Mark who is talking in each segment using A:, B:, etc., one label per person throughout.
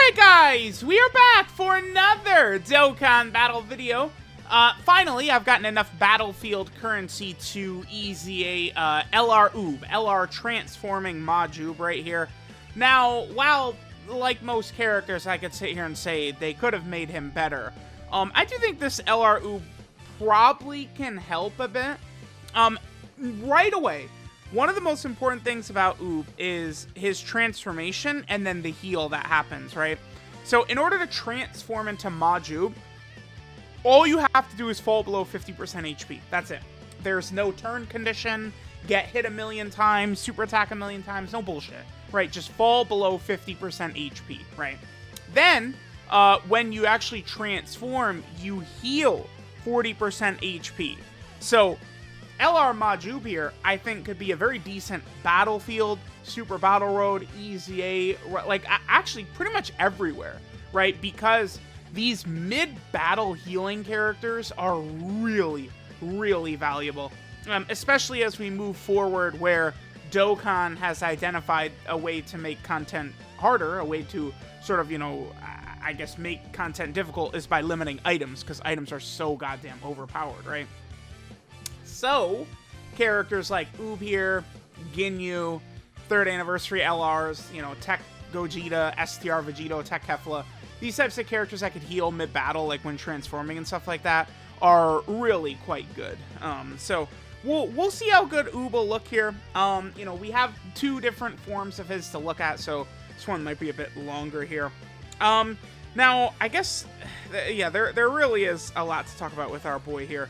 A: Alright guys, we are back for another Dokkan battle video. Finally, I've gotten enough battlefield currency to EZA LR Oob, LR transforming Majuub right here. Now, while, like most characters, I could sit here and say they could have made him better, I do think this LR Oob probably can help a bit. Right away, one of the most important things about Oob is his transformation and then the heal that happens, right? So in order to transform into Majuub, all you have to do is fall below 50% HP. That's it. There's no turn condition, get hit a million times, super attack a million times, no bullshit, right? Just fall below 50% HP, right? Then, when you actually transform, you heal 40% HP. So, LR Majuub here, I think, could be a very decent battlefield, super battle road, EZA, like, actually pretty much everywhere, right? Because these mid-battle healing characters are really, really valuable, especially as we move forward where Dokkan has identified a way to make content harder, a way to sort of, you know, I guess make content difficult is by limiting items, because items are so goddamn overpowered, right? So, characters like Oob here, Ginyu, 3rd anniversary LRs, you know, Tech Gogeta, STR Vegito, Tech Kefla, these types of characters that could heal mid-battle, like when transforming and stuff like that, are really quite good. So, we'll see how good Oob will look here. You know, we have 2 different forms of his to look at, so this one might be a bit longer here. Now, I guess, yeah, there really is a lot to talk about with our boy here.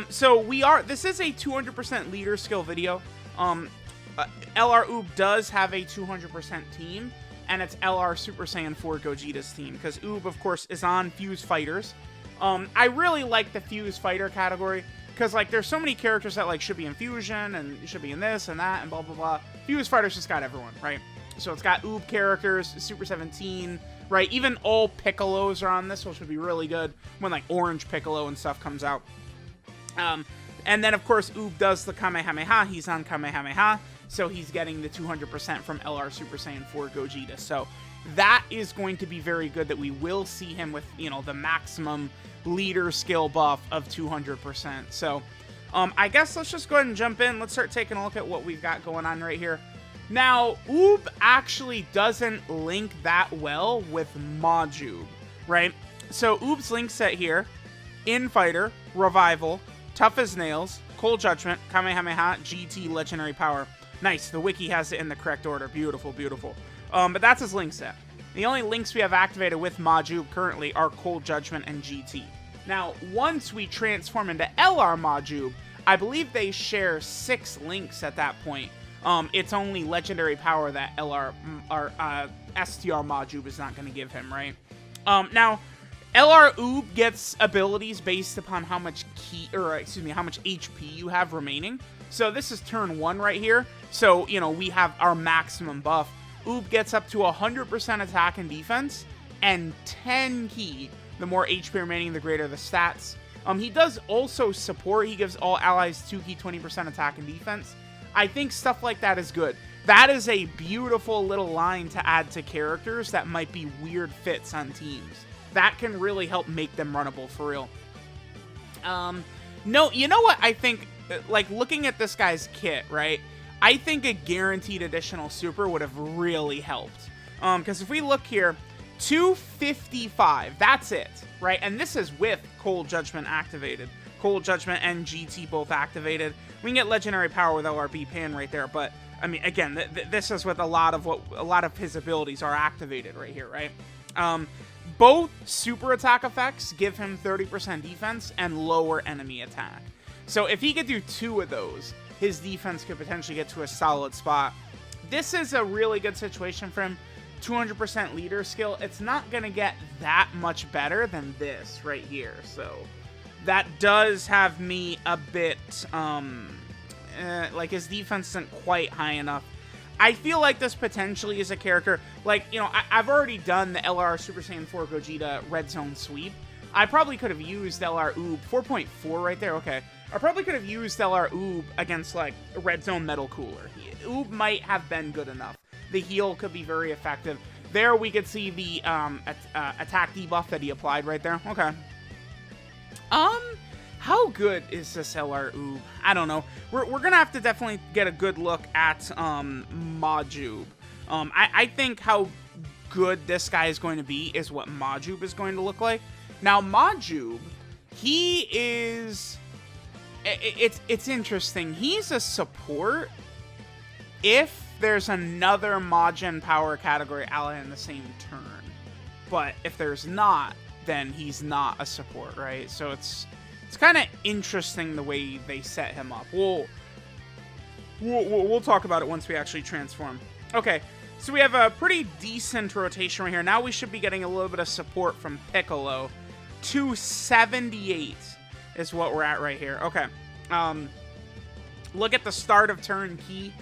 A: So this is a 200% leader skill video. LR Oob does have a 200% team, and it's LR Super Saiyan 4 Gogeta's team, because Oob, of course, is on Fuse Fighters. I really like the Fuse Fighter category, because, like, there's so many characters that, like, should be in Fusion, and should be in this and that, and blah, blah, blah. Fuse Fighters just got everyone, right? So it's got Oob characters, Super 17, right? Even all Piccolos are on this, which would be really good when, like, Orange Piccolo and stuff comes out. And then, of course, Oob does the Kamehameha. He's on Kamehameha, so he's getting the 200% from LR Super Saiyan 4 Gogeta. So that is going to be very good, that we will see him with, you know, the maximum leader skill buff of 200%. So I guess let's just go ahead and jump in. Let's start taking a look at what we've got going on right here. Now, Oob actually doesn't link that well with Majuub, right? So Oob's link set here: Infighter, Revival, Tough as Nails, Cold Judgment, Kamehameha, GT, Legendary Power. Nice, the wiki has it in the correct order. Beautiful, beautiful. But that's his link set. The only links we have activated with Majuub currently are Cold Judgment and GT. Now, once we transform into LR Majuub, I believe they share 6 links at that point. It's only Legendary Power that STR Majuub is not going to give him, right? Now, LR Oob gets abilities based upon how much how much HP you have remaining. So this is turn 1 right here. So, you know, we have our maximum buff. Oob gets up to 100% attack and defense, and 10 ki. The more HP remaining, the greater the stats. He does also support. He gives all allies 2 ki, 20% attack and defense. I think stuff like that is good. That is a beautiful little line to add to characters that might be weird fits on teams. That can really help make them runnable, for real. No, you know what I think, like, looking at this guy's kit, right? I think a guaranteed additional super would have really helped. Because if we look here, 255, that's it, right? And this is with Cold Judgment activated. Cold Judgment and GT both activated. We can get Legendary Power with LRB Pan right there, but, I mean, again, this is with a lot of his abilities are activated right here, right? Both super attack effects give him 30% defense and lower enemy attack. So if he could do 2 of those, his defense could potentially get to a solid spot. This is a really good situation for him. 200% leader skill. It's not going to get that much better than this right here. So that does have me a bit, like, his defense isn't quite high enough. I feel like this potentially is a character, like, you know, I've already done the LR Super Saiyan 4 Gogeta Red Zone sweep. I probably could have used LR Oob, 4.4 right there, okay. I probably could have used LR Oob against, like, Red Zone Metal Cooler. Oob might have been good enough. The heal could be very effective. There we could see the attack debuff that he applied right there. Okay. How good is this LR Oob? I don't know. We're gonna have to definitely get a good look at Majuub. I think how good this guy is going to be is what Majuub is going to look like. Now Majuub, he is... It's interesting. He's a support if there's another Majin power category ally in the same turn. But if there's not, then he's not a support, right? So it's kind of interesting the way they set him up. We'll talk about it once we actually transform. Okay, so we have a pretty decent rotation right here. Now we should be getting a little bit of support from Piccolo. 278 is what we're at right here. Okay. Look at the start of turn key.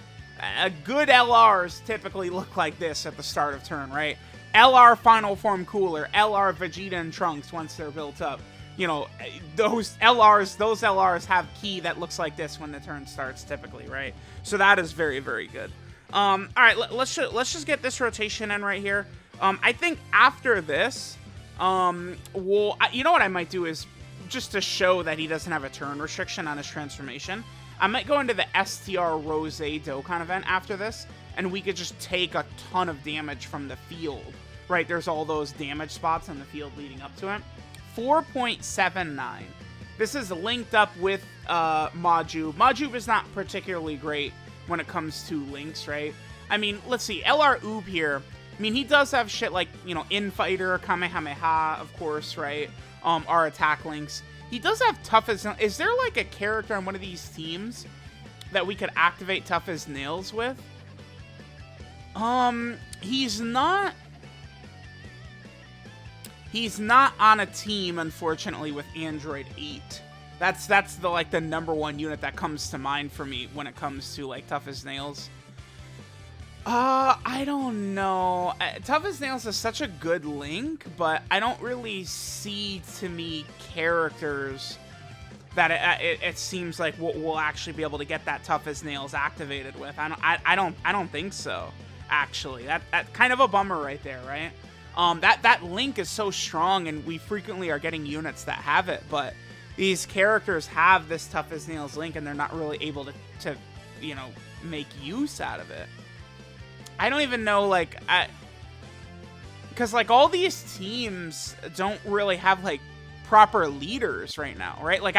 A: Good LRs typically look like this at the start of turn, right? LR Final Form Cooler, LR Vegeta and Trunks once they're built up. You know, those LRs have key that looks like this when the turn starts typically, right? So that is very, very good. All right, let's just get this rotation in right here. I think after this, you know what I might do is, just to show that he doesn't have a turn restriction on his transformation, I might go into the STR Rose Dokkan event after this, and we could just take a ton of damage from the field, right? There's all those damage spots on the field leading up to it. 4.79. This is linked up with Majuub. Majuub is not particularly great when it comes to links, right? I mean, let's see, LR Oob here, I mean, he does have shit like, you know, Infighter, Kamehameha, of course, right? Our attack links. He does have Tough as... Is there, like, a character on one of these teams that we could activate Tough as Nails with? He's not... He's not on a team, unfortunately, with Android 8. That's the, like, the #1 unit that comes to mind for me when it comes to, like, Tough as Nails. I don't know. Tough as Nails is such a good link, but I don't really see, to me, characters that it seems like we'll actually be able to get that Tough as Nails activated with. I don't think so, actually. That kind of a bummer right there, right? That link is so strong, and we frequently are getting units that have it, but these characters have this Tough as Nails link, and they're not really able to you know, make use out of it. I don't even know, like, because, like, all these teams don't really have, like, proper leaders right now, right? Like,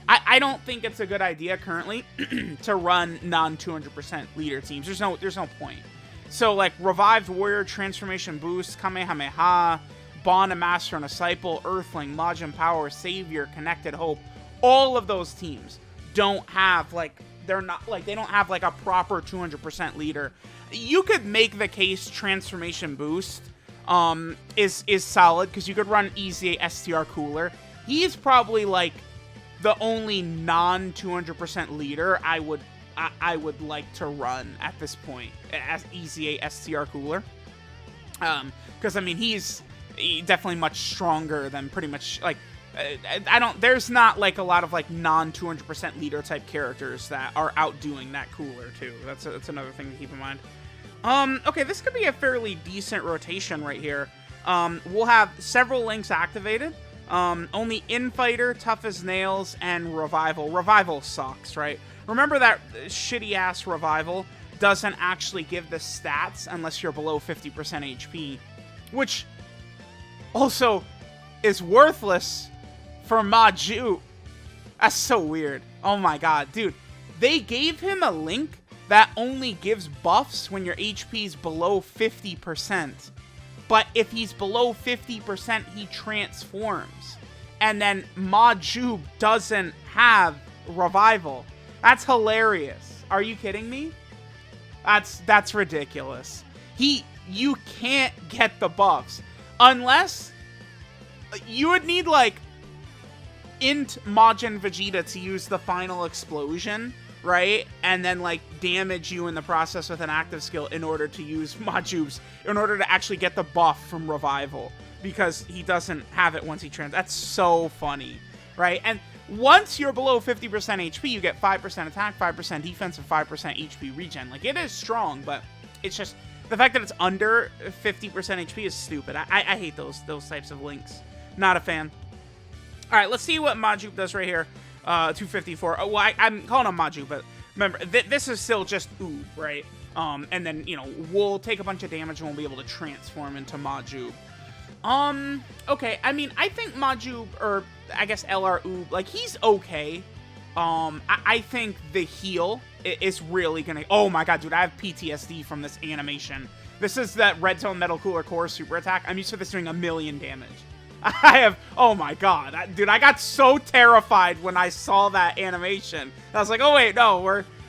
A: I don't think it's a good idea currently to run non-200% leader teams. There's no point. So, like, Revived Warrior, Transformation Boost, Kamehameha, Bond, a Master, and a Disciple, Earthling, Majin Power, Savior, Connected Hope, all of those teams don't have, like, they don't have, like, a proper 200% leader. You could make the case Transformation Boost is solid, because you could run EZA STR Cooler. He's probably, like, the only non-200% leader I would like to run at this point as EZA STR Cooler. Because, I mean, he's definitely much stronger than pretty much, like, there's not, like, a lot of, like, non-200% leader type characters that are outdoing that Cooler, too. That's another thing to keep in mind. Okay, this could be a fairly decent rotation right here. We'll have several links activated. Only Infighter, Tough as Nails, and Revival. Revival sucks, right? Remember that shitty-ass Revival doesn't actually give the stats unless you're below 50% HP, which also is worthless for Majuub. That's so weird. Oh my god, dude. They gave him a link that only gives buffs when your HP is below 50%. But if he's below 50%, he transforms. And then Majuub doesn't have Revival. That's hilarious. Are you kidding me? That's ridiculous. You can't get the buffs unless you would need, like, Int Majin Vegeta to use the final explosion, right? And then, like, damage you in the process with an active skill in order to use Majuub's, in order to actually get the buff from Revival, because he doesn't have it once he that's so funny, right? And once you're below 50% HP, you get 5% attack, 5% defense, and 5% HP regen. Like, it is strong, but it's just, The fact that it's under 50% HP is stupid. I hate those types of links. Not a fan. All right, let's see what Majuub does right here. 254. Oh, well, I'm calling him Majuub, but remember, this is still just Oob, right? And then, you know, we'll take a bunch of damage and we'll be able to transform into Majuub. Okay, I mean, I think Majuub, or I guess LR Oob, like, he's okay. I think the heal is really gonna... Oh my god, dude, I have PTSD from this animation. This is that Red Zone Metal Cooler Core super attack. I'm used to this doing 1,000,000 damage. I have... Oh my god. Dude, I got so terrified when I saw that animation. I was like, oh wait, no,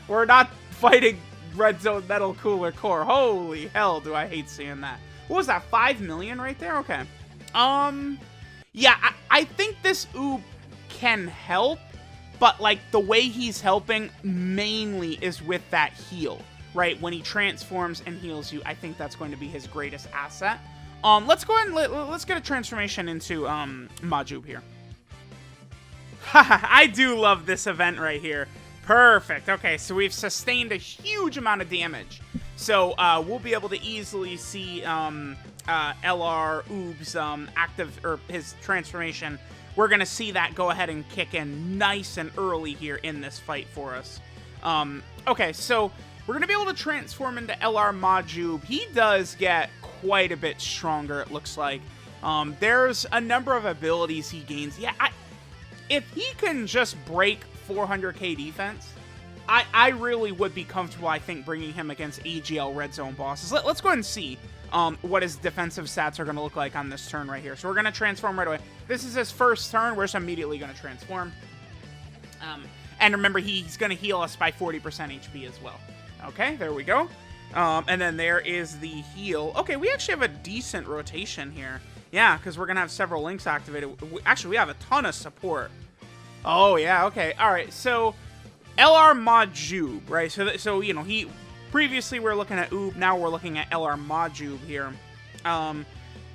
A: we're not fighting Red Zone Metal Cooler Core. Holy hell, do I hate seeing that. What was that, 5 million right there? Okay. Yeah, I think this Oob can help, but, like, the way he's helping mainly is with that heal, right? When he transforms and heals you, I think that's going to be his greatest asset. Let's go ahead and let's get a transformation into Majuub here. I do love this event right here. Perfect. Okay, so we've sustained a huge amount of damage. So we'll be able to easily see LR Oob's active, or his transformation. We're going to see that go ahead and kick in nice and early here in this fight for us. Okay, so we're going to be able to transform into LR Majuub. He does get quite a bit stronger, it looks like. There's a number of abilities he gains. Yeah, if he can just break 400k defense, I really would be comfortable, I think, bringing him against AGL Red Zone bosses. Let's go ahead and see what his defensive stats are going to look like on this turn right here. So we're going to transform right away. This is his first turn. We're just immediately going to transform. And remember, he's going to heal us by 40% HP as well. Okay, there we go. And then there is the heal. Okay, we actually have a decent rotation here. Yeah, because we're going to have several links activated. Actually, we have a ton of support. Oh, yeah, okay. All right, so LR Majuub, right? So you know, previously we were looking at Oob, now we're looking at LR Majuub here.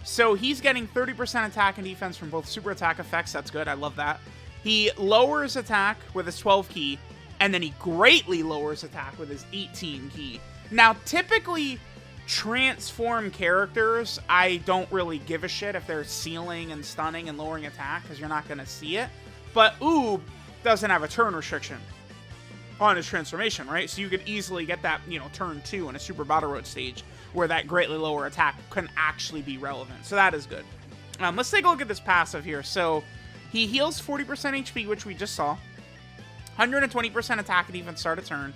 A: So he's getting 30% attack and defense from both super attack effects. That's good. I love that. He lowers attack with his 12 key, and then he greatly lowers attack with his 18 key. Now, typically, transform characters, I don't really give a shit if they're sealing and stunning and lowering attack, because you're not going to see it. But Oob doesn't have a turn restriction on his transformation, right? So you could easily get that, you know, turn 2 in a Super Battle Road stage where that greatly lower attack can actually be relevant. So that is good. Let's take a look at this passive here. So he heals 40% HP, which we just saw. 120% attack and defense start a turn.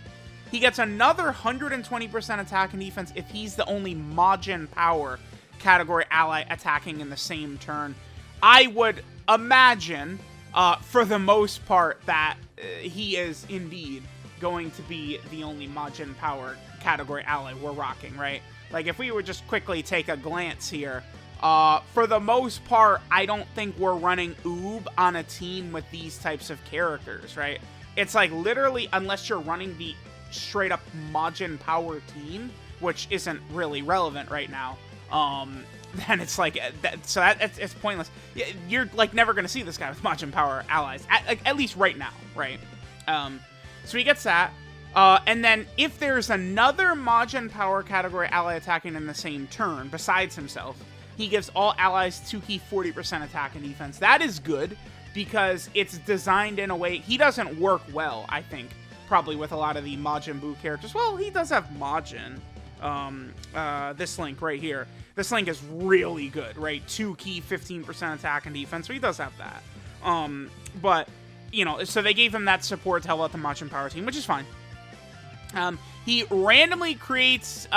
A: He gets another 120% attack and defense if he's the only Majin Power category ally attacking in the same turn. I would imagine, for the most part, that he is indeed going to be the only Majin Power category ally we're rocking, right? Like, if we would just quickly take a glance here, for the most part, I don't think we're running Oob on a team with these types of characters, right? It's like, literally, unless you're running the straight up Majin Power team, which isn't really relevant right now, then it's like, it's pointless. You're like never gonna see this guy with Majin Power allies, at least right now, right? So he gets that, and then if there's another Majin Power category ally attacking in the same turn besides himself, he gives all allies 2-key 40% attack and defense. That is good because it's designed in a way he doesn't work well, I think, probably with a lot of the Majin Buu characters. Well, he does have Majin. This link right here. This link is really good, right? 2-key, 15% attack and defense, so he does have that. But, you know, so they gave him that support to help out the Majin Power team, which is fine. He randomly creates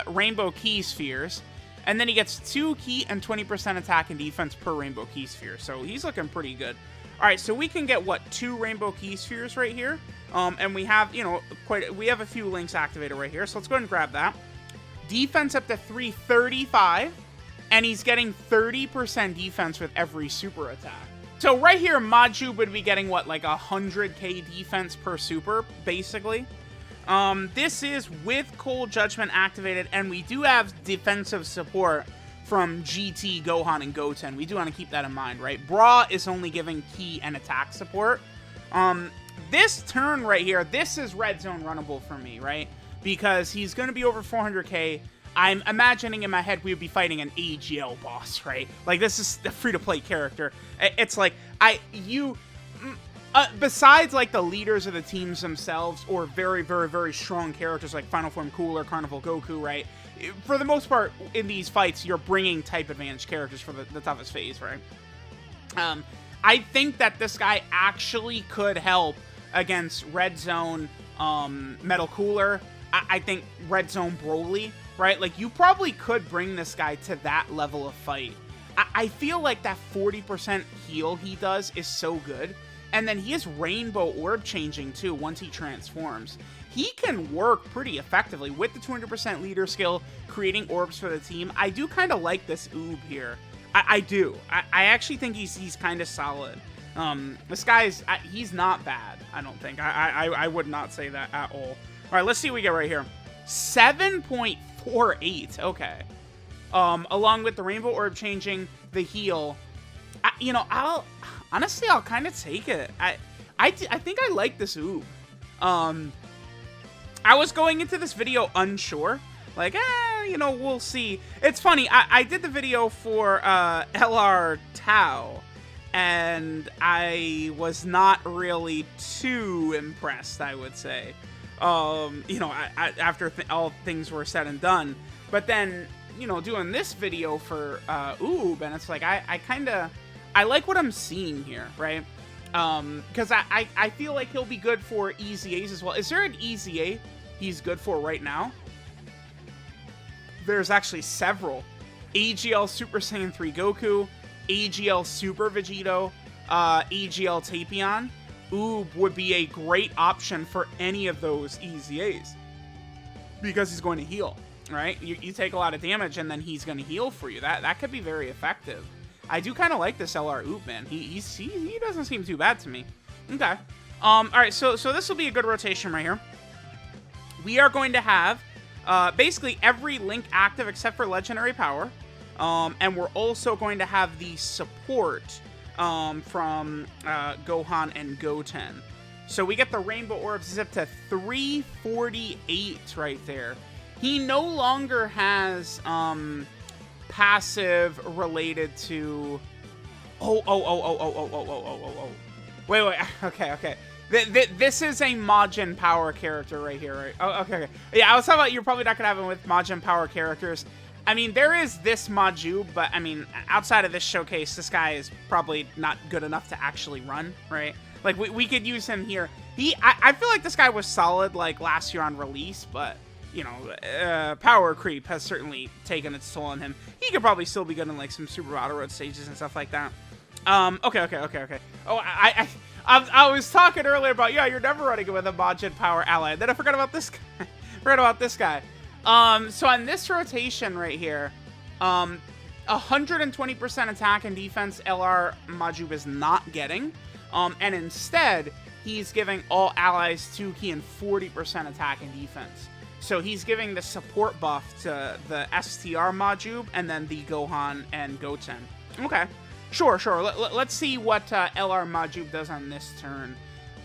A: Rainbow Key Spheres, and then he gets 2-key and 20% attack and defense per Rainbow Key Sphere, so he's looking pretty good. Alright, so we can get, what, 2 Rainbow Key Spheres right here? And we have, you know, we have a few links activated right here, so let's go ahead and grab that. Defense up to 335, and he's getting 30% defense with every super attack. So right here, Majuub would be getting, what, like 100k defense per super, basically. This is with Cold Judgment activated, and we do have defensive support from GT, Gohan, and Goten. We do want to keep that in mind, right? Bra is only giving key and attack support. This turn right here, this is Red Zone runnable for me, right? Because he's going to be over 400k. I'm imagining in my head we would be fighting an AGL boss, right? Like, this is a free-to-play character. It's like, besides, like, the leaders of the teams themselves, or very, very, very strong characters like Final Form Cooler, Carnival Goku, right? For the most part, in these fights, you're bringing type advantage characters for the toughest phase, right? I think that this guy actually could help against Red Zone, Metal Cooler. I think Red Zone Broly, right? Like, you probably could bring this guy to that level of fight. I feel like that 40% heal he does is so good. And then he has Rainbow Orb changing, too, once he transforms. He can work pretty effectively with the 200% leader skill, creating orbs for the team. I do kind of like this Oob here. I do. I actually think he's kind of solid. This guy's, he's not bad, I don't think. I would not say that at all. All right, let's see what we get right here. 7.48, okay. Along with the Rainbow Orb changing, the heal. I'll kind of take it. I think I like this Oob. I was going into this video unsure. Like, we'll see. It's funny, I did the video for LR Tau, and I was not really too impressed, I would say. After all things were said and done. But then, doing this video for Oob, and it's like, I like what I'm seeing here, right? Because I feel like he'll be good for EZAs as well. Is there an EZA he's good for right now? There's actually several. AGL Super Saiyan 3 Goku, AGL Super Vegito, AGL Tapion. Oob would be a great option for any of those EZAs because he's going to heal, right? You take a lot of damage and then he's going to heal for you. That could be very effective. I do kind of like this LR Oob, man. He doesn't seem too bad to me. Okay. All right, so this will be a good rotation right here. We are going to have basically every link active except for Legendary Power. And we're also going to have the support from Gohan and Goten. So we get the Rainbow Orbs zip to 348 right there. He no longer has passive related to... Wait. Okay. This is a Majin Power character right here, right? Oh, okay. Yeah, I was talking about you're probably not going to have him with Majin Power characters. I mean, there is this Majuub, but, I mean, outside of this showcase, this guy is probably not good enough to actually run, right? Like, we could use him here. I feel like this guy was solid, like, last year on release, but, power creep has certainly taken its toll on him. He could probably still be good in, like, some Super Battle Road stages and stuff like that. Okay. Oh, I was talking earlier about, yeah, you're never running with a Majin Power ally. Then I forgot about this guy. So on this rotation right here, 120% attack and defense LR Majuub is not getting. And instead, he's giving all allies 2 key and 40% attack and defense. So he's giving the support buff to the STR Majuub and then the Gohan and Goten. Okay. Sure. Let's see what LR Majuub does on this turn.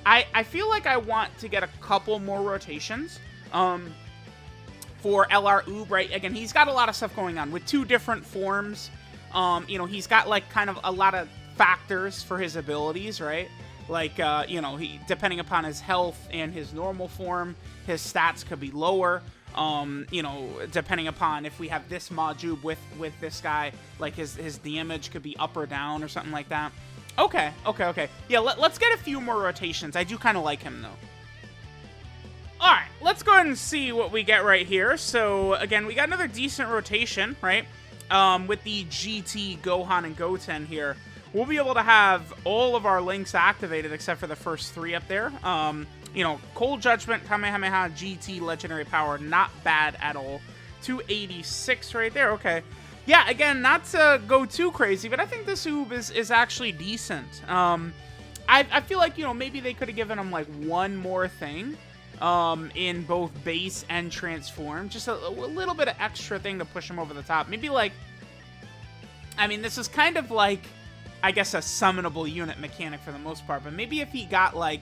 A: I feel like I want to get a couple more rotations. For LR Oob, right? Again, he's got a lot of stuff going on with 2 different forms. He's got, like, kind of a lot of factors for his abilities, right? Like, he, depending upon his health and his normal form, his stats could be lower. Depending upon if we have this Majuub with this guy, like, his damage could be up or down or something like that. Okay. Yeah, let's get a few more rotations. I do kind of like him, though. Alright, let's go ahead and see what we get right here. So, again, we got another decent rotation, right? With the GT, Gohan, and Goten here. We'll be able to have all of our links activated except for the first 3 up there. Cold Judgment, Kamehameha, GT, Legendary Power, not bad at all. 286 right there, okay. Yeah, again, not to go too crazy, but I think this Oob is actually decent. I feel like, maybe they could have given him, like, one more thing. In both base and transform. Just a little bit of extra thing to push him over the top. Maybe, like... I mean, this is kind of like, I guess, a summonable unit mechanic for the most part. But maybe if he got, like,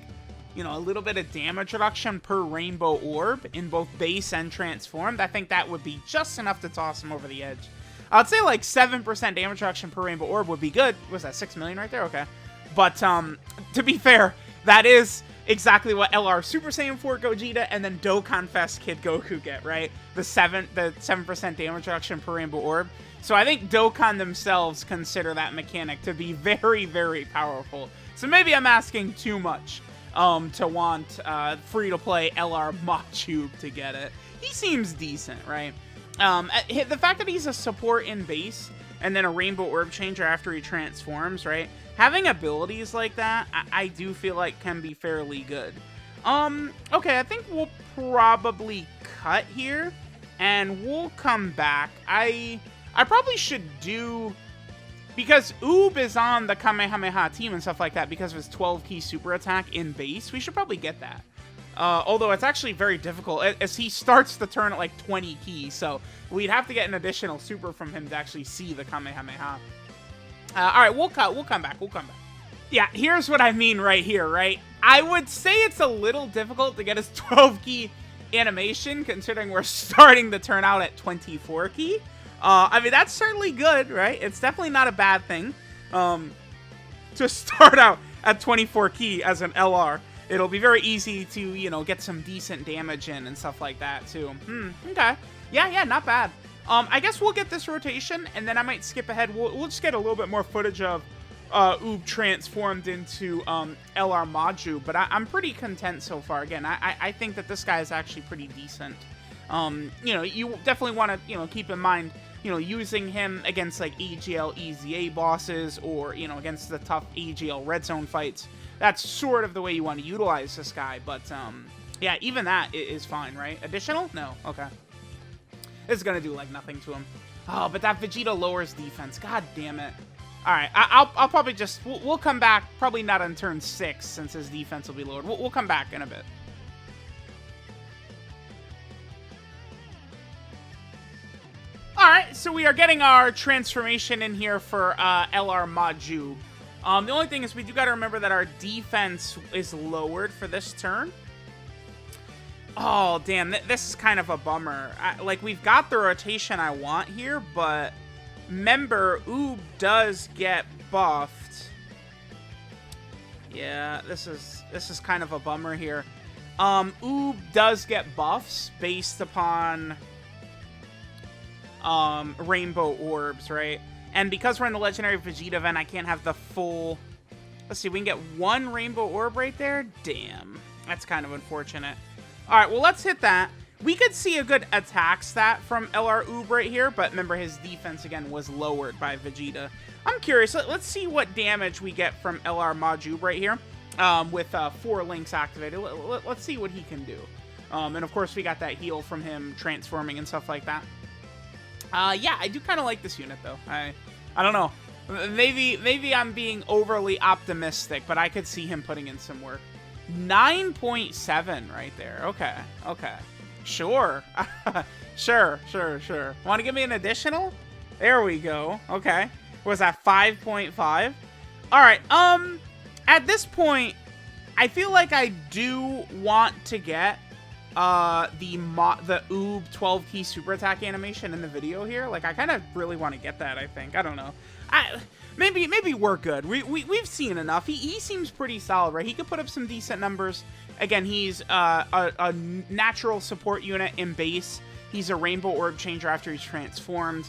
A: you know, a little bit of damage reduction per rainbow orb in both base and transformed, I think that would be just enough to toss him over the edge. I'd say like 7% damage reduction per rainbow orb would be good. Was that 6 million right there? Okay. But to be fair, that is exactly what LR Super Saiyan 4 Gogeta and then Dokkan Fest Kid Goku get, right? The 7% damage reduction per rainbow orb. So I think Dokkan themselves consider that mechanic to be very, very powerful. So maybe I'm asking too much to want free-to-play LR Majuub to get it. He seems decent, right? The fact that he's a support in base and then a rainbow orb changer after he transforms, right? Having abilities like that, I do feel like can be fairly good. Okay, I think we'll probably cut here and we'll come back. I probably should do, because Oob is on the Kamehameha team and stuff like that because of his 12-key super attack in base, we should probably get that. Although it's actually very difficult, as he starts the turn at like 20 keys, so we'd have to get an additional super from him to actually see the Kamehameha. Alright, we'll come back. Yeah, here's what I mean right here, right? I would say it's a little difficult to get his 12-key animation, considering we're starting the turn out at 24-key. I mean, that's certainly good, right? It's definitely not a bad thing to start out at 24-key as an LR. It'll be very easy to, you know, get some decent damage in and stuff like that, too. Okay. Yeah, not bad. I guess we'll get this rotation, and then I might skip ahead. We'll just get a little bit more footage of Oob transformed into LR Majuub, but I'm pretty content so far. Again, I think that this guy is actually pretty decent. You know, you definitely want to, you know, keep in mind, you know, using him against, like, AGL EZA bosses or, you know, against the tough AGL red zone fights. That's sort of the way you want to utilize this guy, but, yeah, even that is fine, right? Additional? No. Okay. This is gonna do, like, nothing to him. Oh, but that Vegeta lowers defense. God damn it. Alright, I'll probably just... We'll come back, probably not on turn 6, since his defense will be lowered. We'll come back in a bit. Alright, so we are getting our transformation in here for LR Majuub. The only thing is we do got to remember that our defense is lowered for this turn. Oh, damn. This is kind of a bummer. Like, we've got the rotation I want here, but remember, Oob does get buffed. Yeah, this is kind of a bummer here. Oob does get buffs based upon rainbow orbs, right? And because we're in the Legendary Vegeta event, I can't have the full... Let's see, we can get one rainbow orb right there? Damn. That's kind of unfortunate. Alright, well, let's hit that. We could see a good attack stat from LR Oob right here, but remember, his defense, again, was lowered by Vegeta. I'm curious. Let's see what damage we get from LR Majuub right here with 4 links activated. Let's see what he can do. And, of course, we got that heal from him transforming and stuff like that. Yeah, I do kind of like this unit, though. I don't know. Maybe I'm being overly optimistic, but I could see him putting in some work. 9.7 right there. Okay. Sure. Sure. Want to give me an additional? There we go. Okay. Was that 5.5? All right. At this point, I feel like I do want to get the Oob 12-key super attack animation in the video here. Like, I kind of really want to get that, I think. I don't know. Maybe we're good. We've seen enough. He seems pretty solid, right? He could put up some decent numbers. Again, he's a natural support unit in base. He's a rainbow orb changer after he's transformed.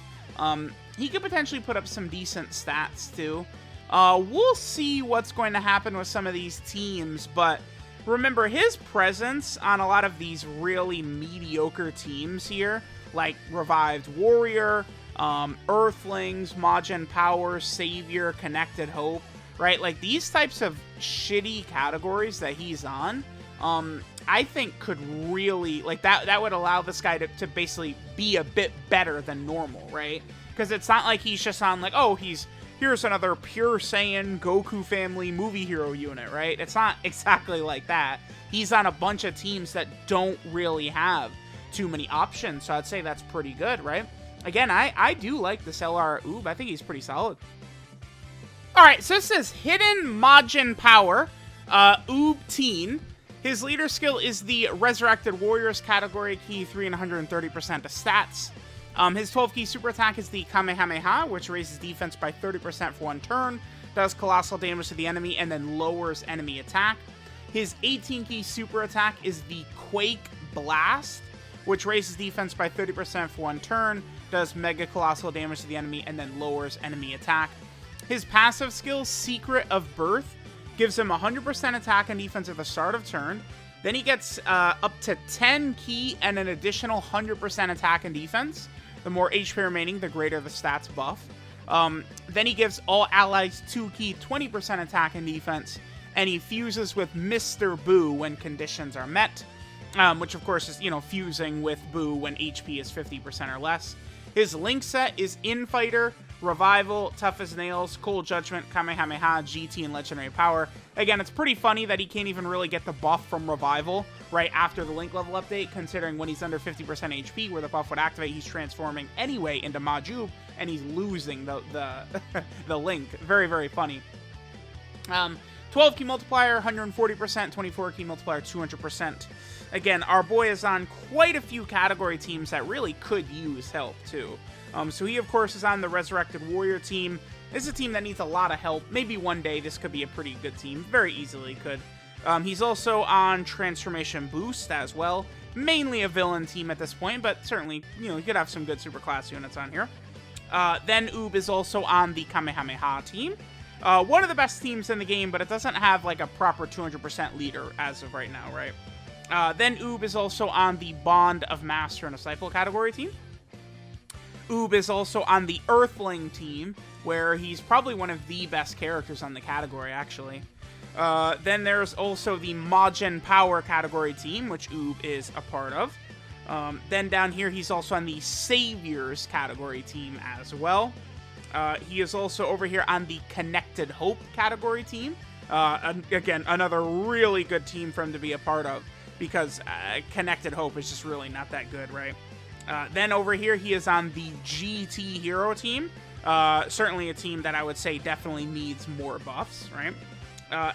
A: He could potentially put up some decent stats, too. We'll see what's going to happen with some of these teams, but remember, his presence on a lot of these really mediocre teams here, like Revived Warrior, Earthlings, Majin Power, Savior, Connected Hope, right? Like, these types of shitty categories that he's on, I think could really, like, that would allow this guy to basically be a bit better than normal, right? Because it's not like he's just on, like, oh, here's another Pure Saiyan Goku family movie hero unit, right? It's not exactly like that. He's on a bunch of teams that don't really have too many options, so I'd say that's pretty good, right? Again, I do like this LR Oob. I think he's pretty solid. Alright, so this is Hidden Majin Power, Oob Teen. His leader skill is the Resurrected Warriors category, key 3 and 130% of stats. His 12 key super attack is the Kamehameha, which raises defense by 30% for 1 turn, does colossal damage to the enemy, and then lowers enemy attack. His 18 key super attack is the Quake Blast, which raises defense by 30% for 1 turn, does mega colossal damage to the enemy, and then lowers enemy attack. His passive skill, Secret of Birth, gives him 100% attack and defense at the start of turn. Then he gets up to 10 key and an additional 100% attack and defense. The more HP remaining, the greater the stats buff. Then he gives all allies 2 key, 20% attack and defense, and he fuses with Mr. Boo when conditions are met, which of course is, fusing with Boo when HP is 50% or less. His link set is Infighter, Revival, Tough as Nails, Cold Judgment, Kamehameha, GT, and Legendary Power. Again, it's pretty funny that he can't even really get the buff from Revival right after the link level update, considering when he's under 50% HP, where the buff would activate, he's transforming anyway into Majuub, and he's losing the link. Very, very funny. 12 key multiplier, 140%, 24 key multiplier, 200%. Again, our boy is on quite a few category teams that really could use help, too. So he, of course, is on the Resurrected Warrior team. This is a team that needs a lot of help. Maybe one day this could be a pretty good team. Very easily could. He's also on Transformation Boost as well. Mainly a villain team at this point, but certainly, you could have some good superclass units on here. Then Oob is also on the Kamehameha team. One of the best teams in the game, but it doesn't have like a proper 200% leader as of right now, right? Then Oob is also on the Bond of Master and Disciple category team. Oob is also on the Earthling team, where he's probably one of the best characters on the category, actually. Then there's also the Majin Power category team, which Oob is a part of. Then down here, he's also on the Saviors category team as well. He is also over here on the Connected Hope category team. Again, another really good team for him to be a part of, because Connected Hope is just really not that good, right? Then over here, he is on the GT Hero team. Certainly a team that I would say definitely needs more buffs, right?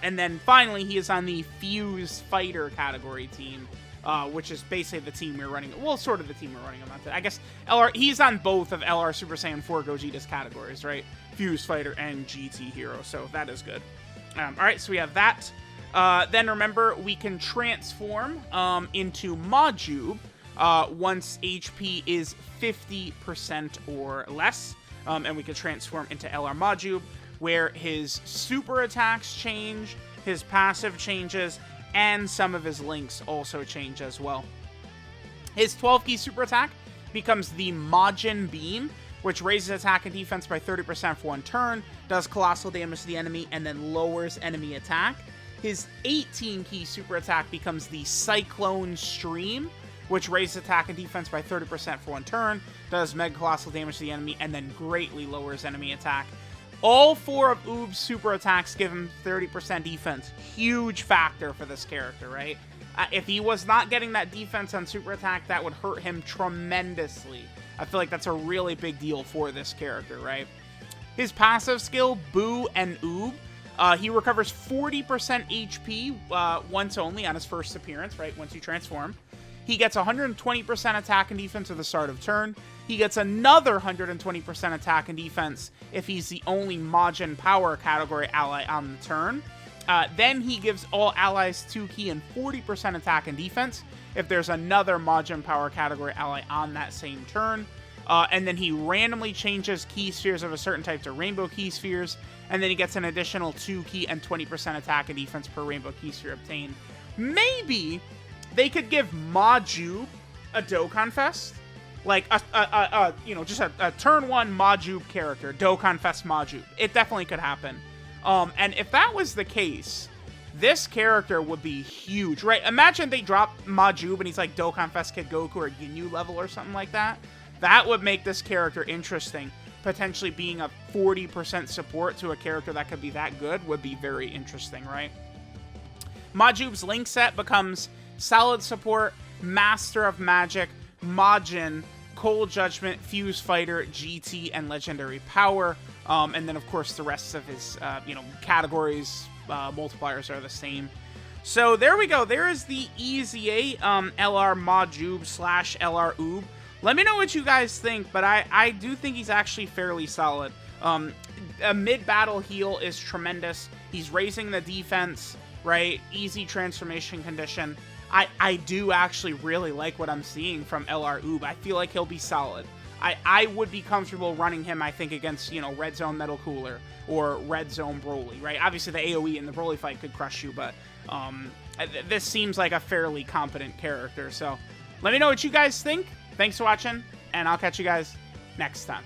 A: And then finally, he is on the Fuse Fighter category team, which is basically the team we're running. Well, sort of the team we're running him on. I guess he's on both of LR Super Saiyan 4 Gogeta's categories, right? Fuse Fighter and GT Hero, so that is good. All right, so we have that. Then remember, we can transform into Majuub once HP is 50% or less, and we can transform into LR Majuub, where his super attacks change, his passive changes, and some of his links also change as well. His 12 key super attack becomes the Majin Beam, which raises attack and defense by 30% for 1 turn, does colossal damage to the enemy, and then lowers enemy attack. His 18 key super attack becomes the Cyclone Stream, which raises attack and defense by 30% for 1 turn, does mega colossal damage to the enemy, and then greatly lowers enemy attack. All 4 of Oob's super attacks give him 30% defense. Huge factor for this character, right? If he was not getting that defense on super attack, that would hurt him tremendously. I feel like that's a really big deal for this character, right? His passive skill, Boo and Oob, he recovers 40% HP once only on his first appearance, right? Once you transform. He gets 120% attack and defense at the start of turn. He gets another 120% attack and defense if he's the only Majin Power category ally on the turn. Then he gives all allies 2 key and 40% attack and defense if there's another Majin Power category ally on that same turn. And then he randomly changes key spheres of a certain type to rainbow key spheres. And then he gets an additional 2 key and 20% attack and defense per rainbow key sphere obtained. Maybe they could give Majuub a Dokkan Fest. Like, just a turn 1 Majuub character, Dokkan Fest Majuub. It definitely could happen. And if that was the case, this character would be huge, right? Imagine they drop Majuub and he's like Dokkan Fest Kid Goku or Ginyu level or something like that. That would make this character interesting. Potentially being a 40% support to a character that could be that good would be very interesting, right? Majuub's link set becomes Solid Support, Master of Magic, Majin, Cold Judgment, Fuse Fighter, GT, and Legendary Power. And then, of course, the rest of his, categories, multipliers are the same. So there we go. There is the EZA LR Majuub / LR Oob. Let me know what you guys think, but I do think he's actually fairly solid. A mid-battle heal is tremendous. He's raising the defense, right? Easy transformation condition. I do actually really like what I'm seeing from LR Oob. I feel like he'll be solid. I would be comfortable running him, I think, against, you know, Red Zone Metal Cooler or Red Zone Broly, right? Obviously, the AoE in the Broly fight could crush you, but this seems like a fairly competent character. So let me know what you guys think. Thanks for watching, and I'll catch you guys next time.